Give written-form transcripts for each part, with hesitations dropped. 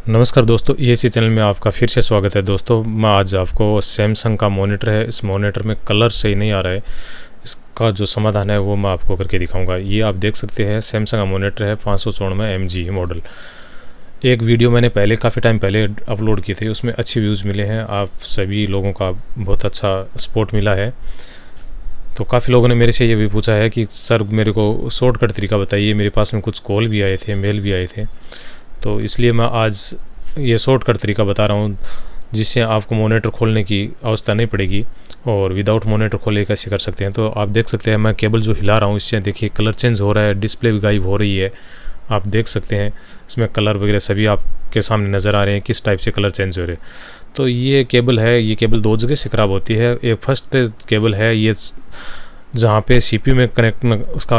नमस्कार दोस्तों, EAC channel में आपका फिर से स्वागत है। दोस्तों मैं आज आपको सैमसंग का मॉनिटर है, इस मॉनिटर में कलर सही नहीं आ रहा है, इसका जो समाधान है वो मैं आपको करके दिखाऊंगा। ये आप देख सकते हैं सैमसंग का मॉनिटर है 594 MG मॉडल। एक वीडियो मैंने पहले काफ़ी टाइम पहले अपलोड की थी, उसमें अच्छे व्यूज़ मिले हैं, आप सभी लोगों का बहुत अच्छा सपोर्ट मिला है। तो काफ़ी लोगों ने मेरे से ये भी पूछा है कि सर मेरे को शॉर्टकट तरीका बताइए। मेरे पास में कुछ कॉल भी आए थे, मेल भी आए थे, तो इसलिए मैं आज ये शॉर्टकट तरीका बता रहा हूँ जिससे आपको मॉनिटर खोलने की आवश्यकता नहीं पड़ेगी और विदाउट मॉनिटर खोले कैसे कर सकते हैं। तो आप देख सकते हैं मैं केबल जो हिला रहा हूँ इससे देखिए कलर चेंज हो रहा है, डिस्प्ले भी गायब हो रही है। आप देख सकते हैं इसमें कलर वगैरह सभी आपके सामने नज़र आ रहे हैं किस टाइप से कलर चेंज हो रहे हैं। तो ये केबल है, ये केबल दो जगह से ख़राब होती है। एक फर्स्ट केबल है ये जहाँ पे CPU में उसका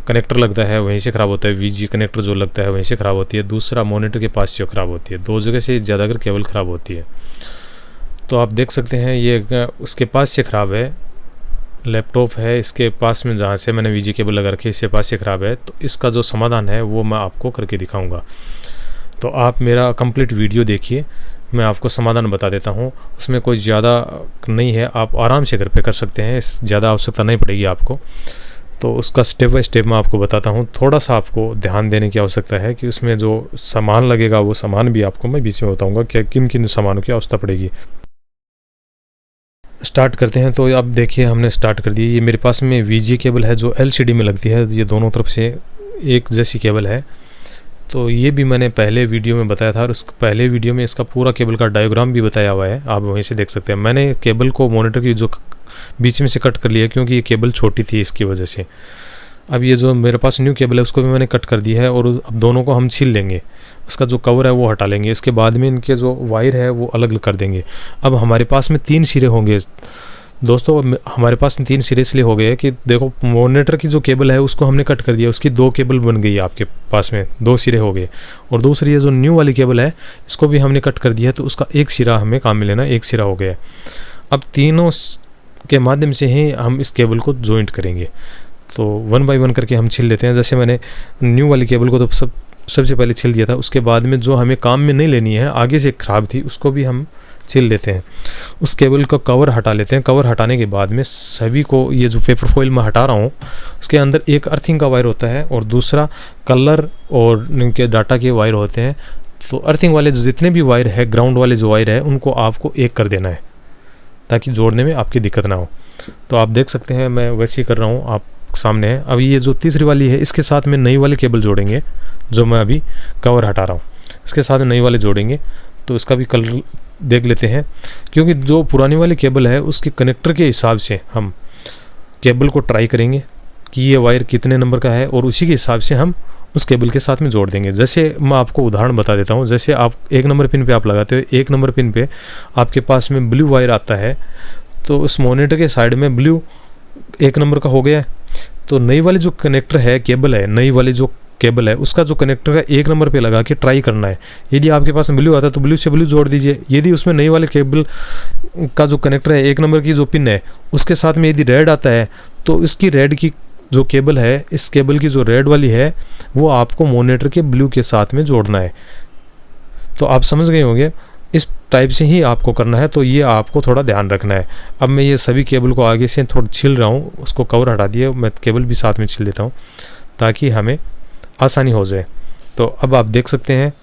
कनेक्टर लगता है वहीं से ख़राब होता है, VG कनेक्टर जो लगता है वहीं से ख़राब होती है। दूसरा मॉनिटर के पास जो ख़राब होती है, दो जगह से ज़्यादातर केबल ख़राब होती है। तो आप देख सकते हैं ये उसके पास से ख़राब है, लैपटॉप है इसके पास में जहाँ से मैंने VG केबल लगा रखी है इसके पास से ख़राब है। तो इसका जो समाधान है वो मैं आपको करके दिखाऊँगा। तो आप मेरा कंप्लीट वीडियो देखिए, मैं आपको समाधान बता देता हूँ। उसमें कोई ज़्यादा नहीं है, आप आराम से घर पे कर सकते हैं, ज़्यादा आवश्यकता नहीं पड़ेगी आपको। तो उसका स्टेप बाय स्टेप मैं आपको बताता हूँ। थोड़ा सा आपको ध्यान देने की आवश्यकता है कि उसमें जो सामान लगेगा वो सामान भी आपको मैं बीच में बताऊँगा कि किन किन सामानों की आवश्यकता पड़ेगी। स्टार्ट करते हैं। तो आप देखिए हमने स्टार्ट कर दी। ये मेरे पास में VG केबल है जो LCD में लगती है, ये दोनों तरफ से एक जैसी केबल है। तो ये भी मैंने पहले वीडियो में बताया था और उस पहले वीडियो में इसका पूरा केबल का डायग्राम भी बताया हुआ है, आप वहीं से देख सकते हैं। मैंने केबल को मॉनिटर की जो बीच में से कट कर लिया क्योंकि ये केबल छोटी थी इसकी वजह से। अब ये जो मेरे पास न्यू केबल है उसको भी मैंने कट कर दी है और अब दोनों को हम छील लेंगे। इसका जो कवर है वो हटा लेंगे, इसके बाद में इनके जो वायर है वो अलग कर देंगे। अब हमारे पास में 3 सिरे होंगे दोस्तों, हमारे पास 3 सिरे इसलिए हो गए कि देखो मॉनिटर की जो केबल है उसको हमने कट कर दिया, उसकी 2 केबल बन गई, आपके पास में 2 सिरे हो गए। और दूसरी ये जो न्यू वाली केबल है इसको भी हमने कट कर दिया, तो उसका एक सिरा हमें काम में लेना, एक सिरा हो गया। अब तीनों के माध्यम से ही हम इस केबल को जॉइंट करेंगे। तो 1 बाय 1 करके हम छील लेते हैं। जैसे मैंने न्यू वाली केबल को तो सबसे पहले छील दिया था, उसके बाद में जो हमें काम में नहीं लेनी है आगे से ख़राब थी उसको भी हम छील लेते हैं। उस केबल का कवर हटा लेते हैं। कवर हटाने के बाद में सभी को ये जो पेपर फॉइल मैं हटा रहा हूँ उसके अंदर एक अर्थिंग का वायर होता है और दूसरा कलर और इनके डाटा के वायर होते हैं। तो अर्थिंग वाले जितने भी वायर है, ग्राउंड वाले जो वायर है उनको आपको एक कर देना है ताकि जोड़ने में आपकी दिक्कत ना हो। तो आप देख सकते हैं मैं वैसे ही कर रहा हूँ, आप सामने है। अब ये जो तीसरी वाली है इसके साथ में नई वाली केबल जोड़ेंगे, जो मैं अभी कवर हटा रहा हूँ इसके साथ नई वाले जोड़ेंगे। तो इसका भी कलर देख लेते हैं, क्योंकि जो पुरानी वाली केबल है उसके कनेक्टर के हिसाब से हम केबल को ट्राई करेंगे कि ये वायर कितने नंबर का है और उसी के हिसाब से हम उस केबल के साथ में जोड़ देंगे। जैसे मैं आपको उदाहरण बता देता हूँ, जैसे आप 1 नंबर पिन पे आप लगाते हो, 1 नंबर पिन पे आपके पास में ब्लू वायर आता है, तो उस मॉनिटर के साइड में ब्लू 1 नंबर का हो गया। तो नई वाली जो कनेक्टर है केबल है, नई वाली जो केबल है उसका जो कनेक्टर है 1 नंबर पे लगा के ट्राई करना है। यदि आपके पास ब्लू आता है तो ब्लू से ब्लू जोड़ दीजिए। यदि उसमें नई वाले केबल का जो कनेक्टर है 1 नंबर की जो पिन है उसके साथ में यदि रेड आता है तो इसकी रेड की जो केबल है, इस केबल की जो रेड वाली है वो आपको मॉनिटर के ब्लू के साथ में जोड़ना है। तो आप समझ गए होंगे, इस टाइप से ही आपको करना है। तो ये आपको थोड़ा ध्यान रखना है। अब मैं ये सभी केबल को आगे से थोड़ा छील रहा हूँ, उसको कवर हटा दिया, मैं केबल भी साथ में छील देता हूँ ताकि हमें आसानी हो जाए। तो अब आप देख सकते हैं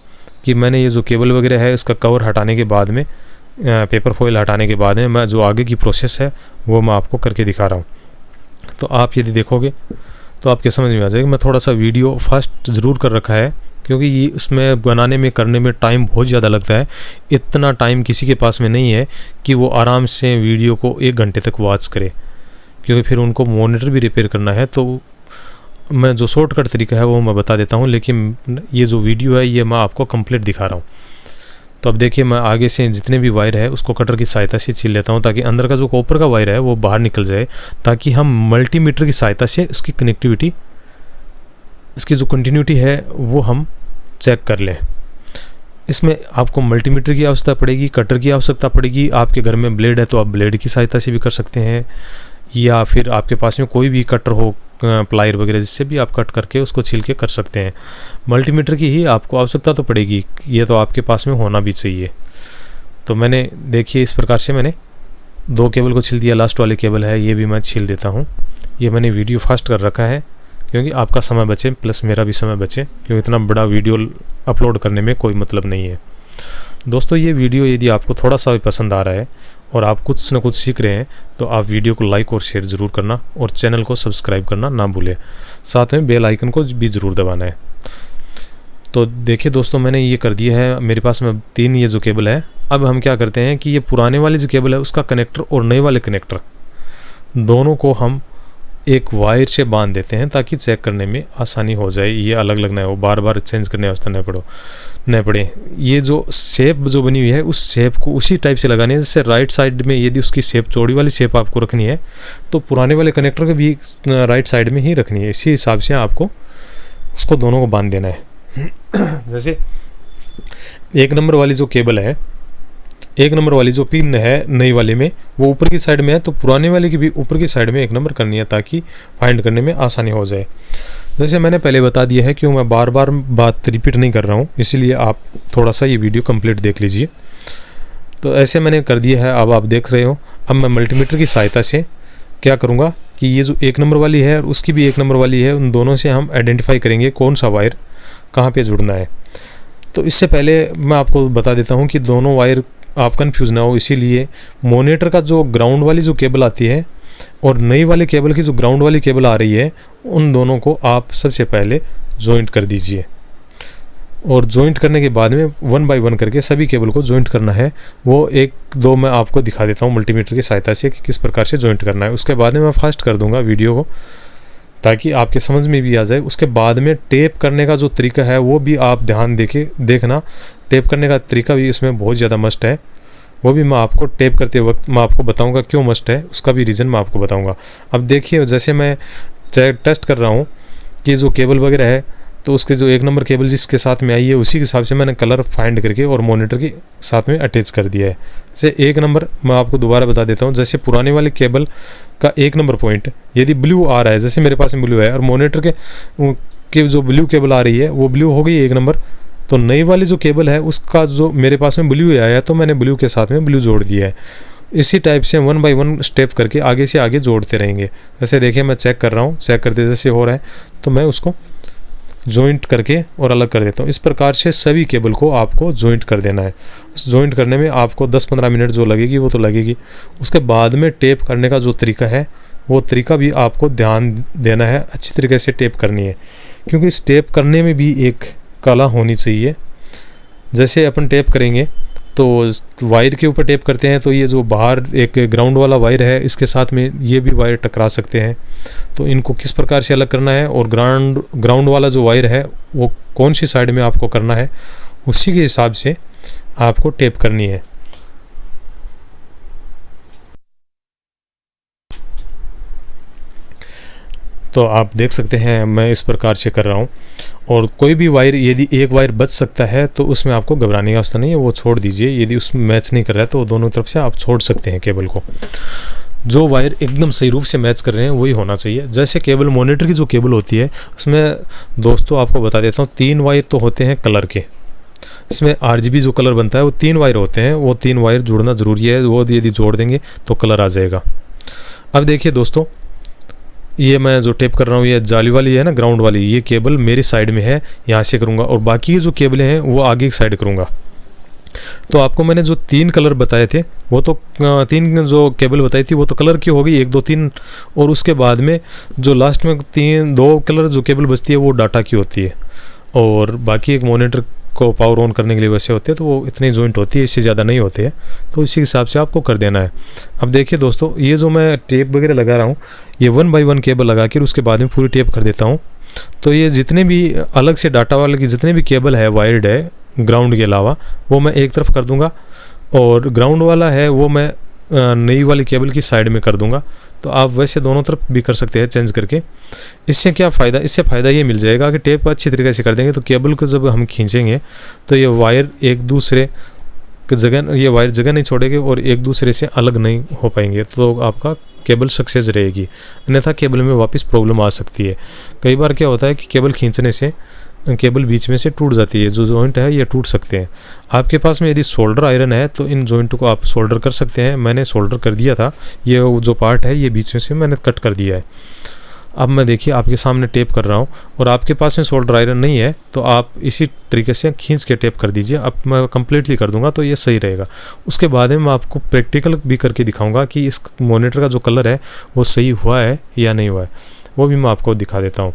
कि मैंने ये जो केबल वगैरह है इसका कवर हटाने के बाद में, पेपर फॉइल हटाने के बाद में मैं जो आगे की प्रोसेस है वो मैं आपको करके दिखा रहा हूँ। तो आप यदि देखोगे तो आपके समझ में आ जाएगा। मैं थोड़ा सा वीडियो फास्ट ज़रूर कर रखा है क्योंकि ये उसमें बनाने में करने में टाइम बहुत ज़्यादा लगता है। इतना टाइम किसी के पास में नहीं है कि वो आराम से वीडियो को 1 घंटे तक वॉच करे, क्योंकि फिर उनको मॉनिटर भी रिपेयर करना है। तो मैं जो शॉर्टकट तरीका है वो मैं बता देता हूँ, लेकिन ये जो वीडियो है ये मैं आपको कंप्लीट दिखा रहा हूँ। तो अब देखिए मैं आगे से जितने भी वायर है उसको कटर की सहायता से छील लेता हूँ ताकि अंदर का जो कॉपर का वायर है वो बाहर निकल जाए, ताकि हम मल्टीमीटर की सहायता से इसकी कनेक्टिविटी, इसकी जो कंटिन्यूटी है वो हम चेक कर लें। इसमें आपको मल्टीमीटर की आवश्यकता पड़ेगी, कटर की आवश्यकता पड़ेगी। आपके घर में ब्लेड है तो आप ब्लेड की सहायता से भी कर सकते हैं, या फिर आपके पास में कोई भी कटर हो प्लायर वगैरह जिससे भी आप कट करके उसको छील के कर सकते हैं। मल्टीमीटर की ही आपको आवश्यकता तो पड़ेगी, ये तो आपके पास में होना भी चाहिए। तो मैंने देखिए इस प्रकार से मैंने 2 केबल को छील दिया। लास्ट वाले केबल है ये भी मैं छील देता हूँ। ये मैंने वीडियो फास्ट कर रखा है क्योंकि आपका समय बचे प्लस मेरा भी समय बचे, क्योंकि इतना बड़ा वीडियो अपलोड करने में कोई मतलब नहीं है। दोस्तों ये वीडियो यदि आपको थोड़ा सा भी पसंद आ रहा है और आप कुछ ना कुछ सीख रहे हैं तो आप वीडियो को लाइक और शेयर ज़रूर करना और चैनल को सब्सक्राइब करना ना भूलें। साथ में बेल आइकन को भी ज़रूर दबाना है। तो देखिए दोस्तों मैंने ये कर दिया है, मेरे पास में 3 ये जो केबल है। अब हम क्या करते हैं कि ये पुराने वाले जो केबल है उसका कनेक्टर और नए वाले कनेक्टर दोनों को हम एक वायर से बांध देते हैं ताकि चेक करने में आसानी हो जाए, ये अलग अलग ना हो, बार बार चेंज करने वास्ते न पड़े। ये जो शेप जो बनी हुई है उस शेप को उसी टाइप से लगानी है। जैसे राइट साइड में यदि उसकी शेप चौड़ी वाली शेप आपको रखनी है तो पुराने वाले कनेक्टर को भी राइट साइड में ही रखनी है। इसी हिसाब से आपको उसको दोनों को बांध देना है। जैसे 1 नंबर वाली जो केबल है, 1 नंबर वाली जो पिन है नई वाले में वो ऊपर की साइड में है, तो पुराने वाले की भी ऊपर की साइड में 1 नंबर करनी है ताकि फाइंड करने में आसानी हो जाए। जैसे मैंने पहले बता दिया है, क्यों मैं बार बार बात रिपीट नहीं कर रहा हूँ, इसीलिए आप थोड़ा सा ये वीडियो कंप्लीट देख लीजिए। तो ऐसे मैंने कर दिया है, अब आप देख रहे हो। अब मैं मल्टीमीटर की सहायता से क्या करूँगा कि ये जो 1 नंबर वाली है और उसकी भी 1 नंबर वाली है, उन दोनों से हम आइडेंटिफाई करेंगे कौन सा वायर कहाँ पर जुड़ना है। तो इससे पहले मैं आपको बता देता हूँ कि दोनों वायर आप कंफ्यूज ना हो, इसीलिए मॉनिटर का जो ग्राउंड वाली जो केबल आती है और नई वाले केबल की जो ग्राउंड वाली केबल आ रही है, उन दोनों को आप सबसे पहले जॉइंट कर दीजिए। और जॉइंट करने के बाद में 1 बाय 1 करके सभी केबल को जॉइंट करना है। वो 1-2 मैं आपको दिखा देता हूँ मल्टीमीटर की सहायता से कि किस प्रकार से जॉइंट करना है। उसके बाद में मैं फास्ट कर दूंगा वीडियो को ताकि आपके समझ में भी आ जाए। उसके बाद में टेप करने का जो तरीका है वो भी आप ध्यान देखना। टेप करने का तरीका भी इसमें बहुत ज़्यादा मस्ट है, वो भी मैं आपको टेप करते वक्त मैं आपको बताऊंगा क्यों मस्ट है, उसका भी रीज़न मैं आपको बताऊंगा। अब देखिए जैसे मैं टेस्ट कर रहा हूँ कि जो केबल वगैरह है, तो उसके जो 1 नंबर केबल जिसके साथ में आई है उसी के हिसाब से मैंने कलर फाइंड करके और मॉनिटर के साथ में अटैच कर दिया है। जैसे 1 नंबर मैं आपको दोबारा बता देता हूँ। जैसे पुराने वाले केबल का 1 नंबर पॉइंट यदि ब्लू आ रहा है, जैसे मेरे पास में ब्लू है और मॉनिटर के जो ब्लू केबल आ रही है वो ब्लू हो गई 1 नंबर, तो नई वाली जो केबल है उसका जो मेरे पास में ब्लू आया है तो मैंने ब्लू के साथ में ब्लू जोड़ दिया है। इसी टाइप से 1 बाय 1 स्टेप करके आगे से आगे जोड़ते रहेंगे। जैसे देखिए मैं चेक कर रहा हूँ, चेक करते जैसे हो रहा है तो मैं उसको जॉइंट करके और अलग कर देता हूँ। इस प्रकार से सभी केबल को आपको जॉइंट कर देना है। जॉइंट करने में आपको 10-15 मिनट जो लगेगी वो तो लगेगी। उसके बाद में टेप करने का जो तरीका है वो तरीका भी आपको ध्यान देना है, अच्छी तरीके से टेप करनी है, क्योंकि इस टेप करने में भी एक कला होनी चाहिए। जैसे अपन टेप करेंगे तो वायर के ऊपर टेप करते हैं तो ये जो बाहर एक ग्राउंड वाला वायर है इसके साथ में ये भी वायर टकरा सकते हैं, तो इनको किस प्रकार से अलग करना है और ग्राउंड वाला जो वायर है वो कौन सी साइड में आपको करना है उसी के हिसाब से आपको टेप करनी है। तो आप देख सकते हैं मैं इस प्रकार से कर रहा हूँ। और कोई भी वायर यदि एक वायर बच सकता है तो उसमें आपको घबराने की आवश्यकता नहीं है, वो छोड़ दीजिए। यदि उसमें मैच नहीं कर रहा है तो दोनों तरफ से आप छोड़ सकते हैं केबल को। जो वायर एकदम सही रूप से मैच कर रहे हैं वही होना चाहिए। जैसे केबल मॉनिटर की जो केबल होती है उसमें दोस्तों आपको बता देता हूँ 3 वायर तो होते हैं कलर के। इसमें RGB जो कलर बनता है वो 3 वायर होते हैं, वो 3 वायर जुड़ना ज़रूरी है, वो यदि जोड़ देंगे तो कलर आ जाएगा। अब देखिए दोस्तों ये मैं जो टेप कर रहा हूँ ये जाली वाली है ना, ग्राउंड वाली, ये केबल मेरी साइड में है, यहाँ से करूँगा और बाकी जो केबलें हैं वो आगे की साइड करूँगा। तो आपको मैंने जो 3 कलर बताए थे वो तो 3 जो केबल बताई थी वो तो कलर की हो गई 1 2 3, और उसके बाद में जो लास्ट में 2 कलर जो केबल बचती है वो डाटा की होती है, और बाकी एक मॉनिटर को पावर ऑन करने के लिए वैसे होते हैं, तो वो इतनी जॉइंट होती है, इससे ज़्यादा नहीं होते हैं, तो इसी हिसाब से आपको कर देना है। अब देखिए दोस्तों ये जो मैं टेप वगैरह लगा रहा हूँ ये 1 बाय 1 केबल लगा कर उसके बाद में पूरी टेप कर देता हूँ। तो ये जितने भी अलग से डाटा वाले की जितने भी केबल है वायर्ड है ग्राउंड के अलावा वो मैं एक तरफ कर दूंगा, और ग्राउंड वाला है वो मैं नई वाली केबल की साइड में कर दूंगा। तो आप वैसे दोनों तरफ भी कर सकते हैं चेंज करके। इससे क्या फ़ायदा, इससे फ़ायदा ये मिल जाएगा कि टेप अच्छी तरीके से कर देंगे तो केबल को जब हम खींचेंगे तो ये वायर एक दूसरे जगह, ये वायर जगह नहीं छोड़ेंगे और एक दूसरे से अलग नहीं हो पाएंगे, तो आपका केबल सक्सेस रहेगी, अन्यथा केबल में वापस प्रॉब्लम आ सकती है। कई बार क्या होता है कि केबल खींचने से केबल बीच में से टूट जाती है, जो जॉइंट है ये टूट सकते हैं। आपके पास में यदि सोल्डर आयरन है तो इन जॉइंट को आप सोल्डर कर सकते हैं। मैंने सोल्डर कर दिया था, ये जो पार्ट है ये बीच में से मैंने कट कर दिया है। अब मैं देखिए आपके सामने टेप कर रहा हूँ, और आपके पास में सोल्डर आयरन नहीं है तो आप इसी तरीके से खींच के टेप कर दीजिए। अब मैं कम्प्लीटली कर दूंगा तो ये सही रहेगा। उसके बाद में मैं आपको प्रैक्टिकल भी करके दिखाऊंगा कि इस मॉनिटर का जो कलर है वो सही हुआ है या नहीं हुआ है, वो भी मैं आपको दिखा देता हूँ।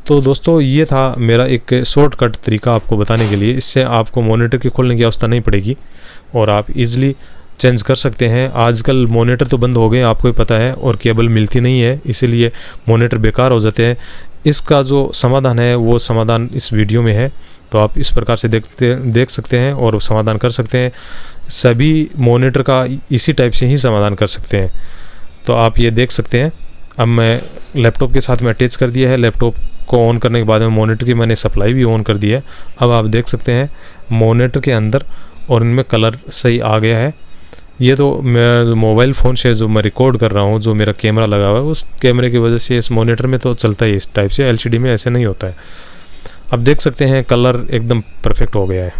तो दोस्तों ये था मेरा एक शॉर्टकट तरीका आपको बताने के लिए। इससे आपको मॉनिटर की खोलने की आवश्यकता नहीं पड़ेगी और आप इजीली चेंज कर सकते हैं। आजकल मॉनिटर तो बंद हो गए, आपको ही पता है, और केबल मिलती नहीं है, इसीलिए मॉनिटर बेकार हो जाते हैं। इसका जो समाधान है वो समाधान इस वीडियो में है, तो आप इस प्रकार से देख सकते हैं और समाधान कर सकते हैं। सभी मॉनिटर का इसी टाइप से ही समाधान कर सकते हैं, तो आप ये देख सकते हैं। अब मैं लैपटॉप के साथ में अटैच कर दिया है। लैपटॉप को ऑन करने के बाद में मॉनिटर की मैंने सप्लाई भी ऑन कर दी है। अब आप देख सकते हैं मॉनिटर के अंदर और इनमें कलर सही आ गया है। ये तो मैं मोबाइल फ़ोन से जो मैं रिकॉर्ड कर रहा हूँ, जो मेरा कैमरा लगा हुआ है, उस कैमरे की वजह से इस मॉनिटर में तो चलता ही इस टाइप से, एलसीडी में ऐसे नहीं होता है। अब देख सकते हैं कलर एकदम परफेक्ट हो गया है।